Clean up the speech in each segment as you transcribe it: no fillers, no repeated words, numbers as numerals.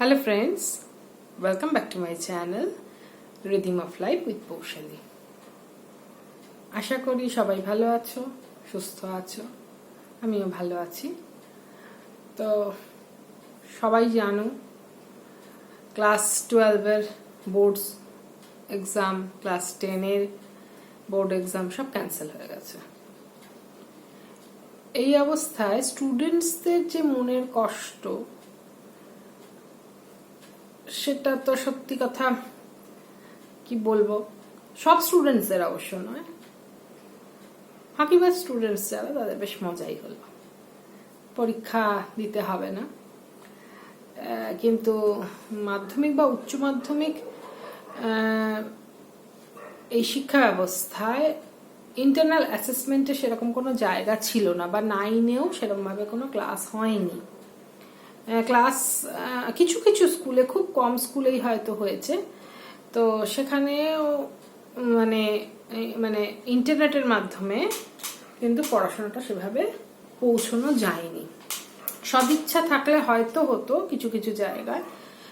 Hello friends, welcome back to my channel Rhythm of Life with Paushali. আশা করি সবাই ভালো আছো, সুস্থ আছো, আমিও ভালো আছি। তো সবাই জানো ক্লাস 12 এর বোর্ডস এক্সাম, ক্লাস 10 এর বোর্ড এক্সাম সব ক্যান্সেল হয়ে গেছে। এই অবস্থায় স্টুডেন্টসদের যে মনের কষ্ট সেটা তো সত্যি কথা কি বলবো, সব স্টুডেন্টসদের অবশ্য নয়, ফাঁকিবাজ স্টুডেন্টস যারা তাদের বেশ মজাই হলো, পরীক্ষা দিতে হবে না। কিন্তু মাধ্যমিক বা উচ্চ মাধ্যমিক এই শিক্ষা ব্যবস্থায় ইন্টারনাল অ্যাসেসমেন্টে সেরকম কোনো জায়গা ছিল না, বা 9-এও সেরকম ভাবে কোনো ক্লাস হয়নি। ক্লাস কিছু কিছু স্কুলে, খুব কম স্কুলেই হয়তো হয়েছে, তো সেখানেও মানে মানে ইন্টারনেটের মাধ্যমে কিন্তু পড়াশোনাটা সেভাবে পৌঁছানো যায়নি। সদিচ্ছা থাকলে হয়তো হতো কিছু কিছু জায়গায়,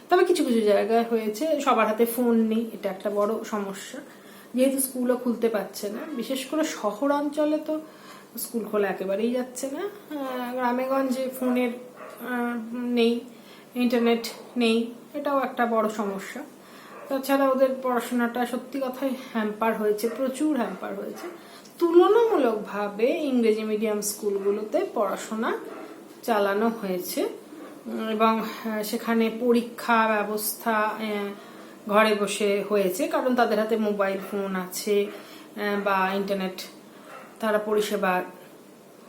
তবে কিছু কিছু জায়গায় হয়েছে। সবার হাতে ফোন নেই, এটা একটা বড় সমস্যা, যেহেতু স্কুলও খুলতে পারছে না। বিশেষ করে শহরাঞ্চলে তো স্কুল খোলা একেবারেই যাচ্ছে না, গ্রামেগঞ্জে ফোনের নেই, ইন্টারনেট নেই, এটাও একটা বড় সমস্যা। তাছাড়া ওদের পড়াশোনাটা সত্যি কথাই হ্যাম্পার হয়েছে, প্রচুর হ্যাম্পার হয়েছে। তুলনামূলকভাবে ইংরেজি মিডিয়াম স্কুলগুলোতে পড়াশোনা চালানো হয়েছে, এবং সেখানে পরীক্ষা ব্যবস্থা ঘরে বসে হয়েছে, কারণ তাদের হাতে মোবাইল ফোন আছে বা ইন্টারনেট তারা পরিষেবার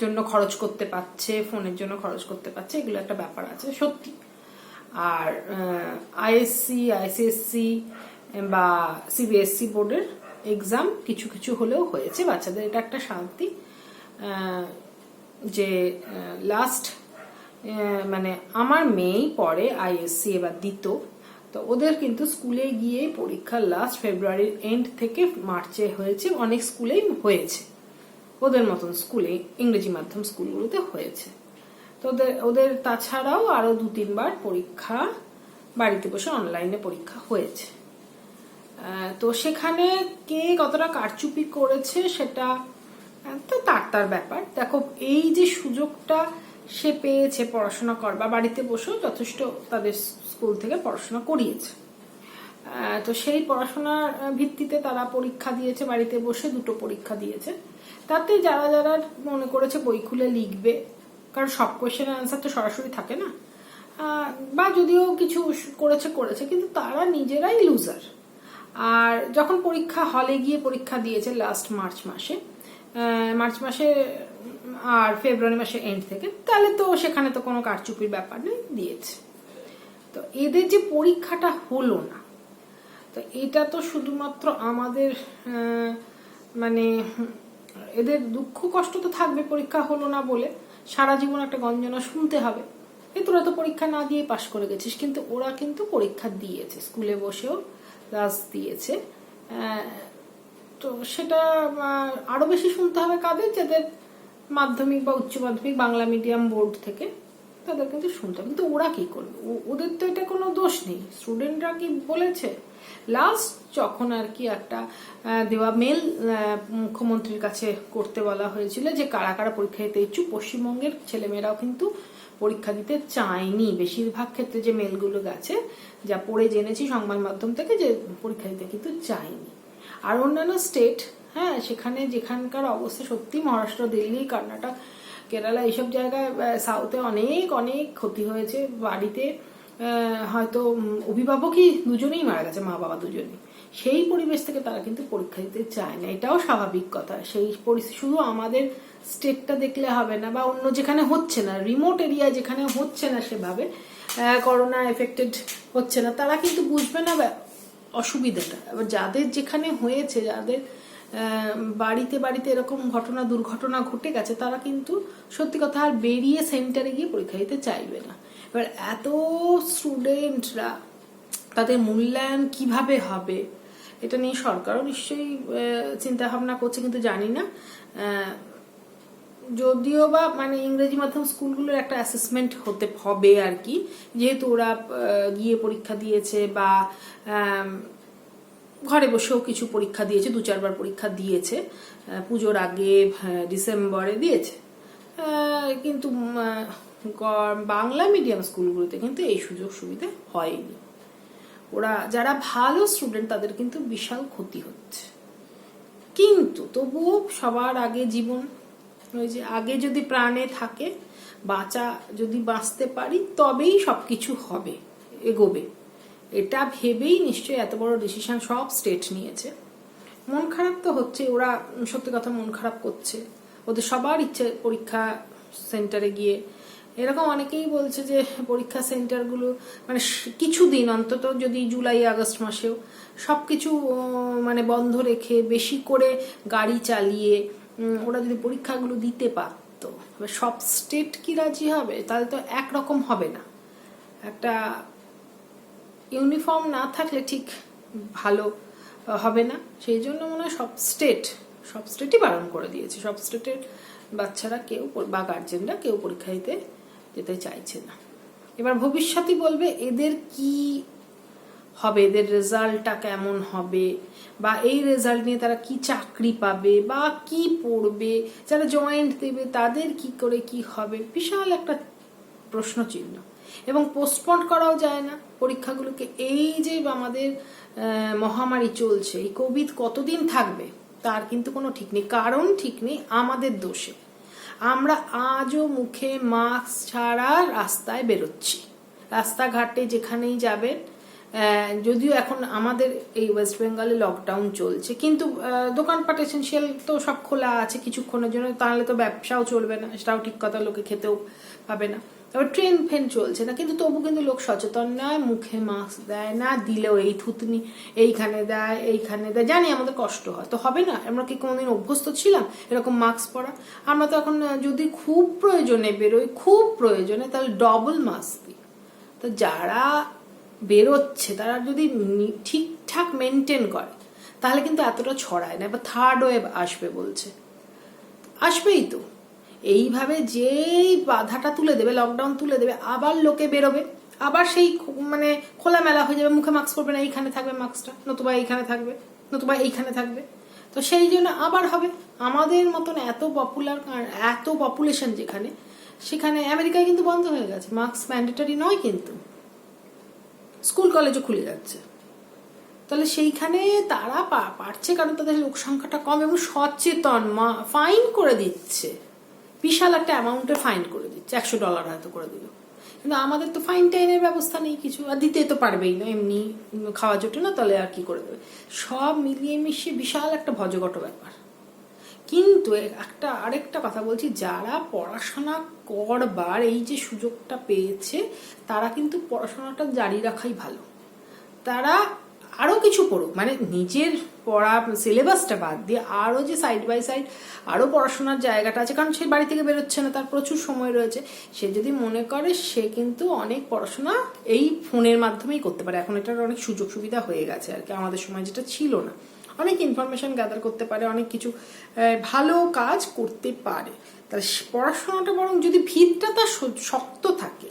জন্য খরচ করতে পারছে, ফোনের জন্য খরচ করতে পারছে, এগুলো একটা ব্যাপার আছে সত্যি। আর আইএসসি, আইসিএসসি বা সিবিএসসি বোর্ডের এক্সাম কিছু কিছু হলেও হয়েছে বাচ্চাদের, এটা একটা শান্তি যে লাস্ট মানে আমার মেয়েই পড়ে আইএসসি, এবার দিত, তো ওদের কিন্তু স্কুলে গিয়ে পরীক্ষা লাস্ট ফেব্রুয়ারির এন্ড থেকে মার্চে হয়েছে, অনেক স্কুলেই হয়েছে, ওদের মতন স্কুলে ইংরেজি মাধ্যম স্কুলগুলোতে হয়েছে। তো ওদের তাছাড়াও আরো 2-3 বার পরীক্ষা বাড়িতে বসে অনলাইনে পরীক্ষা হয়েছে। তো সেখানে কে কতটা কারচুপি করেছে সেটা তো তার ব্যাপার। দেখো, এই যে সুযোগটা সে পেয়েছে পড়াশোনা করবার, বাড়িতে বসেও যথেষ্ট তাদের স্কুল থেকে পড়াশোনা করিয়েছে, তো সেই পড়াশোনার ভিত্তিতে তারা পরীক্ষা দিয়েছে, বাড়িতে বসে 2টো পরীক্ষা দিয়েছে। তাতে যারা যারা মনে করেছে বই খুলে লিখবে, কারণ সব কোয়েশ্চেনের অ্যান্সার তো সরাসরি থাকে না, বা যদিও কিছু করেছে কিন্তু তারা নিজেরাই লুজার। আর যখন পরীক্ষা হলে গিয়ে পরীক্ষা দিয়েছে লাস্ট মার্চ মাসে আর ফেব্রুয়ারি মাসে এন্ড থেকে, তাহলে তো সেখানে তো কোনো কারচুপির ব্যাপার নেই, দিয়েছে। তো এদের যে পরীক্ষাটা হলো না, তো এটা তো শুধুমাত্র আমাদের মানে এদের দুঃখ কষ্ট তো থাকবে, পরীক্ষা হলো না বলে সারা জীবন একটা গঞ্জনা শুনতে হবে, তোরা তো পরীক্ষা না দিয়ে পাশ করে গেছিস। কিন্তু ওরা কিন্তু পরীক্ষা দিয়েছে, স্কুলে বসেও ক্লাস দিয়েছে। তো সেটা আরো বেশি শুনতে হবে কাদের, যাদের মাধ্যমিক বা উচ্চ মাধ্যমিক বাংলা মিডিয়াম বোর্ড থেকে, তাদের কিন্তু শুনতে হবে। কিন্তু ওরা কি করবে, ওদের তো এটা কোনো দোষ নেই, স্টুডেন্টরা কি বলেছে। লাস্ট যখন আর কি একটা দেওয়া মেল মুখ্যমন্ত্রীর কাছে করতে বলা হয়েছিল যে কারা কারা পরীক্ষা দিতে ইচ্ছুক, পশ্চিমবঙ্গের ছেলেমেয়েরাও কিন্তু পরীক্ষা দিতে চায়নি। বেশিরভাগ ক্ষেত্রে যে মেলগুলো গেছে, যা পড়ে জেনেছি সংবাদ মাধ্যম থেকে, যে পরীক্ষা দিতে কিন্তু চায়নি। আর অন্যান্য স্টেট, হ্যাঁ, সেখানে যেখানকার অবস্থা সত্যি, মহারাষ্ট্র, দিল্লি, কর্ণাটক, কেরালা, এইসব জায়গায় সাউথে অনেক অনেক ক্ষতি হয়েছে। বাড়িতে হয়তো অভিভাবকই দুজনেই মারা গেছে, মা বাবা দুজনেই। সেই পরিবেশ থেকে তারা কিন্তু পরীক্ষা দিতে চায় না, এটাও স্বাভাবিক কথা। সেই পরিস্থিতি শুধু আমাদের স্টেটটা দেখলে হবে না, বা অন্য যেখানে হচ্ছে না, রিমোট এরিয়া যেখানে হচ্ছে না সেভাবে করোনা এফেক্টেড হচ্ছে না, তারা কিন্তু বুঝবে না অসুবিধাটা। এবার যাদের যেখানে হয়েছে, যাদের বাড়িতে বাড়িতে এরকম দুর্ঘটনা ঘটে গেছে, তারা কিন্তু সত্যি কথা আর বেরিয়ে সেন্টারে গিয়ে পরীক্ষা দিতে চাইবে না। এবার এত স্টুডেন্টরা, তাদের মূল্যায়ন কিভাবে হবে, এটা নিয়ে সরকারও নিশ্চয়ই চিন্তা ভাবনা করছে, কিন্তু জানি না যদিও বা মানে ইংরেজি মাধ্যম স্কুলগুলোর একটা অ্যাসেসমেন্ট হতে হবে আর কি, যেহেতু ওরা গিয়ে পরীক্ষা দিয়েছে বা ঘরে বসেও কিছু পরীক্ষা দিয়েছে, 2-4 বার পরীক্ষা দিয়েছে, পুজোর আগে ডিসেম্বরে দিয়েছে, কিন্তু বাংলা মিডিয়াম স্কুলগুলোতে কিন্তু এই সুযোগ সুবিধা হয়নি। ওরা যারা ভালো স্টুডেন্ট তাদের কিন্তু বিশাল ক্ষতি হচ্ছে। কিন্তু তবুও সবার আগে জীবন, ওই যে আগে যদি প্রাণে থাকে, যদি বাঁচতে পারি তবেই সবকিছু হবে, এগোবে, এটা ভেবেই নিশ্চয়ই এত বড় ডিসিশন সব স্টেট নিয়েছে। মন খারাপ তো হচ্ছে, ওরা সত্যি কথা মন খারাপ করছে, ওদের সবার ইচ্ছে পরীক্ষা সেন্টারে গিয়ে। এরকম অনেকেই বলছে যে পরীক্ষা সেন্টারগুলো মানে কিছুদিন অন্তত যদি জুলাই আগস্ট মাসেও সবকিছু মানে বন্ধ রেখে বেশি করে গাড়ি চালিয়ে ওরা যদি পরীক্ষাগুলো দিতে পারত, সব স্টেট কি রাজি হবে? তাহলে তো একরকম হবে না, একটা ইউনিফর্ম না থাকলে ঠিক ভালো হবে না। সেই জন্য মনে হয় সব স্টেটই বারণ করে দিয়েছে, সব স্টেটের বাচ্চারা কেউ বা গার্জেনরা কেউ পরীক্ষা দিতে যেতে চাইছে না। এবার ভবিষ্যৎই বলবে এদের কি হবে, এদের রেজাল্টটা কেমন হবে, বা এই রেজাল্ট নিয়ে তারা কি চাকরি পাবে বা কি পড়বে, যারা জয়েন্ট দেবে তাদের কি করে কি হবে, বিশাল একটা প্রশ্ন চিহ্ন। এবং পোস্টপন্ড করাও যায় না পরীক্ষাগুলোকে। এই যে আমাদের মহামারী চলছে, এই কোভিড কতদিন থাকবে তার কিন্তু কোনো ঠিক নেই, কারণ ঠিক নেই আমাদের দোষে। আমরা আজও মুখে মাস্ক ছাড়া রাস্তায় বেরোচ্ছি, রাস্তাঘাটে যেখানেই যাবেন। যদিও এখন আমাদের এই ওয়েস্ট বেঙ্গলে লকডাউন চলছে, কিন্তু দোকানপাট এসেনশিয়াল তো সব খোলা আছে কিছুক্ষণের জন্য, তাহলে তো ব্যবসাও চলবে না, সেটাও ঠিক কথা, লোকে খেতেও পাবে না। তারপর ট্রেন ফেন চলছে না, কিন্তু তবু কিন্তু লোক সচেতন নয়, মুখে মাস্ক দেয় না, দিলেও এই থুতনি এইখানে দেয় এইখানে দেয়। জানি আমাদের কষ্ট হয়, তো হবে না, আমরা কি কোনোদিন অভ্যস্ত ছিলাম এরকম মাস্ক পরা? আমরা তো এখন যদি খুব প্রয়োজনে বেরোই, খুব প্রয়োজনে, তাহলে ডবল মাস্ক দিই। তো যারা বেরোচ্ছে তারা যদি ঠিকঠাক মেনটেন করে তাহলে কিন্তু এতটা ছড়ায় না। এবার থার্ড ওয়েভ আসবে বলছে, আসবেই তো। এইভাবে যেই বাধাটা তুলে দেবে, লকডাউন তুলে দেবে, আবার লোকে বেরোবে, আবার সেই মানে খোলামেলা হয়ে যাবে, মুখে মাস্ক পরবে না, এইখানে থাকবে মাস্কটা, নতুবা এইখানে থাকবে, নতুবা এইখানে থাকবে। তো সেই জন্য আবার হবে। আমাদের মতন এত পপুলেশন যেখানে, সেখানে আমেরিকায় কিন্তু বন্ধ হয়ে গেছে, মাস্ক ম্যান্ডেটরি নয়, কিন্তু স্কুল কলেজও খুলে যাচ্ছে। তাহলে সেইখানে তারা পারছে কারণ তাদের লোক সংখ্যাটা কম এবং সচেতন। ফাইন করে দিচ্ছে, বিশাল একটা অ্যামাউন্টের ফাইন করে দিচ্ছে, $100 হয়তো করে দিল। কিন্তু আমাদের তো ফাইন টাইনের ব্যবস্থা নেই কিছু, আর দিতে তো পারবেই না, এমনি খাওয়া জোটে না, তাহলে আর কি করে দেবে। সব মিলিয়ে মিশিয়ে বিশাল একটা ভজঘট ব্যাপার। কিন্তু আরেকটা কথা বলছি, যারা পড়াশোনা করবার এই যে সুযোগটা পেয়েছে তারা কিন্তু পড়াশোনাটা জারি রাখাই ভালো। তারা আরো কিছু পড়ুক, মানে নিজের পড়া সিলেবাসটা বাদ দিয়ে আরো যে সাইড বাই সাইড আরো পড়াশোনার জায়গাটা আছে, কারণ সে বাড়ি থেকে বেরোচ্ছে না, তার প্রচুর সময় রয়েছে। সে যদি মনে করে সে কিন্তু অনেক পড়াশোনা এই ফোনের মাধ্যমেই করতে পারে। এখন এটার অনেক সুযোগ সুবিধা হয়ে গেছে আর কি, আমাদের সময় যেটা ছিল না। অনেক ইনফরমেশন গ্যাদার করতে পারে, অনেক কিছু ভালো কাজ করতে পারে। তাহলে পড়াশোনাটা বরং যদি ভিতটা তার শক্ত থাকে,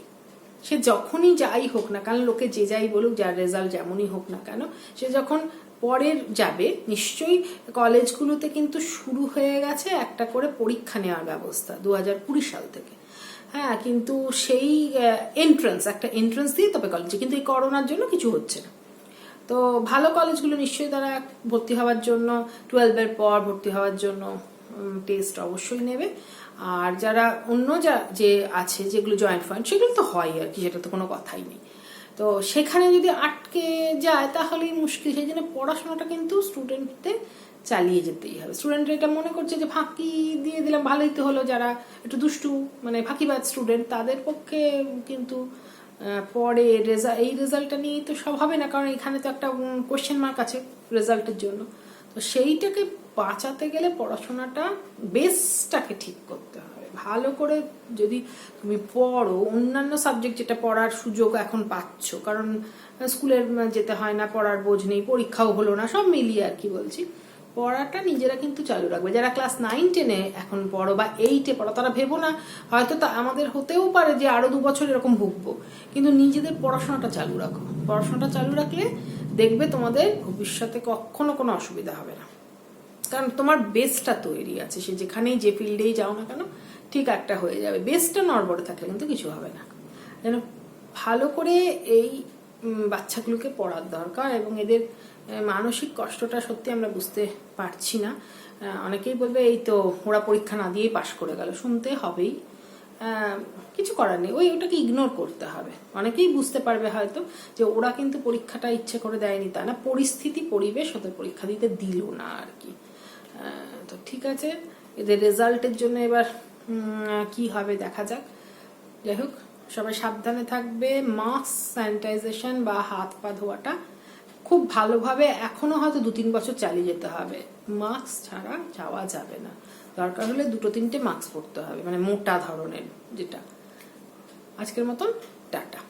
সে যখনই যাই হোক না কেন, লোকে যে যাই বলুক, যার রেজাল্ট যেমনই হোক না কেন, সে যখন পরের যাবে, নিশ্চয়ই কলেজগুলোতে কিন্তু শুরু হয়ে গেছে একটা করে পরীক্ষা নেওয়ার ব্যবস্থা 2020 সাল থেকে। হ্যাঁ, কিন্তু সেই একটা এন্ট্রান্স দিয়ে তবে কলেজে, কিন্তু এই করোনার জন্য কিছু হচ্ছে না। তো ভালো কলেজগুলো নিশ্চয়ই তারা ভর্তি হওয়ার জন্য 12-এর পর ভর্তি হওয়ার জন্য টেস্ট অবশ্যই নেবে। আর যারা অন্য যে আছে যেগুলো জয়েন্ট ফান্ড, সেগুলো তো হয় আর কি, সেটা তো কোনো কথাই নেই। তো সেখানে যদি আটকে যায় তাহলেই মুশকিল। সেই জন্য পড়াশোনাটা কিন্তু স্টুডেন্টদের চালিয়ে যেতেই হবে। স্টুডেন্টরা এটা মনে করছে যে ফাঁকি দিয়ে দিলাম ভালোই তো হলো, যারা একটু দুষ্টু মানে ফাঁকিবাজ স্টুডেন্ট তাদের পক্ষে কিন্তু পরে এই রেজাল্টটা নিয়েই তো সব হবে না, কারণ এখানে তো একটা কোয়েশ্চেন মার্ক আছে রেজাল্টের জন্য। তো সেইটাকে বাঁচাতে গেলে পড়াশোনাটা বেসটাকে ঠিক করতে হবে ভালো করে। যদি তুমি পড়ো, অন্যান্য সাবজেক্ট যেটা পড়ার সুযোগ এখন পাচ্ছ, কারণ স্কুলের যেতে হয় না, পড়ার বোঝ নেই, পরীক্ষাও হলো না, সব মিলিয়ে আর কি বলছি, পড়াটা নিজেরা কিন্তু চালু রাখবে। যারা ক্লাস 9-10-এ এখন পড়ো বা 8-এ পড়ো, তারা ভেবো না হয়তো তা আমাদের হতেও পারে যে আরো 2 বছর এরকম ভুগবো, কিন্তু নিজেদের পড়াশোনাটা চালু রাখো। পড়াশোনাটা চালু রাখলে দেখবে তোমাদের ভবিষ্যতে কখনো কোনো অসুবিধা হবে না, কারণ তোমার বেসটা তৈরি আছে। সে যেখানেই যে ফিল্ডেই যাও না কেন ঠিক একটা হয়ে যাবে। বেসটা নড়বড়ে থাকলে কিন্তু কিছু হবে না। যেন ভালো করে এই বাচ্চাগুলোকে পড়ার দরকার, এবং এদের মানসিক কষ্টটা সত্যি আমরা বুঝতে পারছি না। অনেকেই বলবে এই তো ওরা পরীক্ষা না দিয়েই পাশ করে গেল, শুনতে হবেই, কিছু করার নেই, ওটাকে ইগনোর করতে হবে। অনেকেই বুঝতে পারবে হয়তো যে ওরা কিন্তু পরীক্ষাটা ইচ্ছে করে দেয়নি, তা না, পরিস্থিতি পরিবেশ ওদের পরীক্ষা দিতে দিল না আর কি। তো ঠিক আছে, এদের রেজাল্টের জন্য এবার কি হবে দেখা যাক। যাই হোক, সবাই সাবধানে থাকবে। মাস্ক, স্যানিটাইজেশন বা হাত পা ধোয়াটা খুব ভালোভাবে এখনো হয়তো 2-3 বছর চালিয়ে যেতে হবে। মাস্ক ছাড়া যাওয়া যাবে না, দরকার হলে 2-3টে মাস্ক পরতে হবে, মানে মোটা ধরনের যেটা। আজকের মতন টাটা।